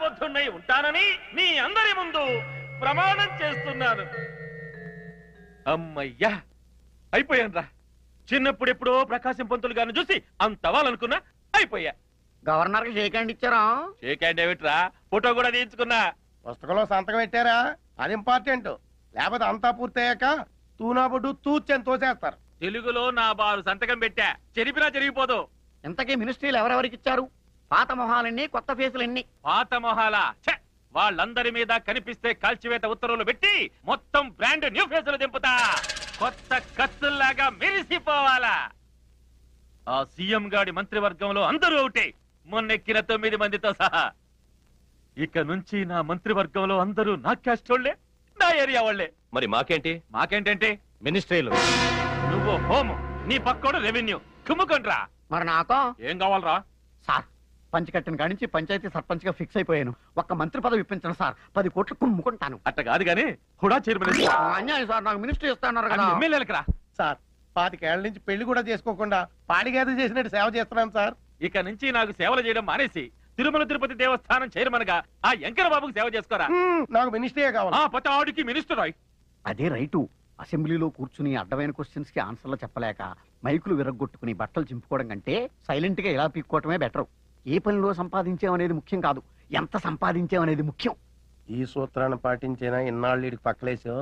ధర్మబద్ధున్నై ఉంటానని మీ అందరి ముందు ప్రమాణం చేస్తున్నాను. అమ్మయ్యా, అయిపోయాను రా. చిన్నప్పుడు ఎప్పుడో ప్రకాశం పంతులు గారిని చూసి అంత అవ్వాలనుకున్నా, అయిపోయా. గవర్నర్ కి షేక్ హ్యాండ్ ఇచ్చారా? షేక్ హ్యాండ్ ఏమిట్రా, ఫోటో కూడా తీయించుకున్నా. పుస్తకంలో సంతకం పెట్టారా? అది ఇంపార్టెంట్. లేకపోతే అంతా పూర్తయ్యాక తూనాబొడ్డు తూచని తోసేస్తారు. తెలుగులో నా బారు సంతకం పెట్టా, చెరిపినా చెరిగిపోదు. ఇంతకీ మినిస్ట్రీలు ఎవరెవరికి ఇచ్చారు? పాత మొహాలెన్ని, కొత్త ఫేసులెన్ని? పాత మొహాల వాళ్ళందరి మీద కనిపిస్తే కాల్చివేత ఉత్తర్వులు పెట్టి మొత్తం బ్రాండ్ న్యూ ఫేసులు దింపుతా. కొత్త కత్తుల్లాగా మెరిసిపోవాలా. ఆ సీఎం గాడి మంత్రివర్గంలో అందరూ ఒకటే, మొన్నెక్కిన 9 మందితో సహా. ఇక నుంచి నా మంత్రివర్గంలో అందరూ నా క్యాస్ట్ వాళ్ళే, నా ఏరియా వాళ్ళే. మరి మాకేంటి? మాకేంటంటే మినిస్ట్రీలు. నువ్వు హోమ్, నీ పక్కోడు రెవెన్యూ. కుమ్ముకుంట్రా. మరి నాకో ఏం కావాలరా? సార్, పంచకట్టిన కానించి పంచాయతీ సర్పంచ్ గా ఫిక్స్ అయిపోయాను. ఒక్క మంత్రి పదవి ఇప్పించండి సార్, 10 కోట్లు కుమ్ముకుంటాను. అట్ట కాదు గాని హుడా చైర్మన్ అన్యాయం సార్, నాకు మినిస్ట్రీ ఇస్తాన్నారు కదా. ఎమ్మెల్యేలకు రా. సార్, 25 ఏళ్ల నుంచి పెళ్లి కూడా చేసుకోకుండా పాడిగేద చేసినట్టు సేవ చేస్తున్నాను సార్. ఇక నుంచి నాకు సేవలు చేయడం మానేసి తిరుమల తిరుపతి దేవస్థానం చైర్మన్ గా ఆ వెంకన్న బాబుకి సేవ చేసుకోరా. నాకు మినిస్ట్రీయే కావాలి. ఆ పత ఆడికి మినిస్టర్ రాయ్. అదే రైటు. అసెంబ్లీలో కూర్చుని అడ్డమైన క్వశ్చన్స్ కి ఆన్సర్లు చెప్పలేక మైకులు విరగ్గొట్టుకుని బట్టలు చింపుకోవడం కంటే సైలెంట్ గా ఇలా పీక్కోవటమే బెటర్. ఏ పనిలో సంపాదించామనేది ముఖ్యం కాదు, ఎంత సంపాదించామనేది ముఖ్యం. ఈ సూత్రాన్ని పాటించేనా ఇన్నాళ్ళు పక్కలేసావు.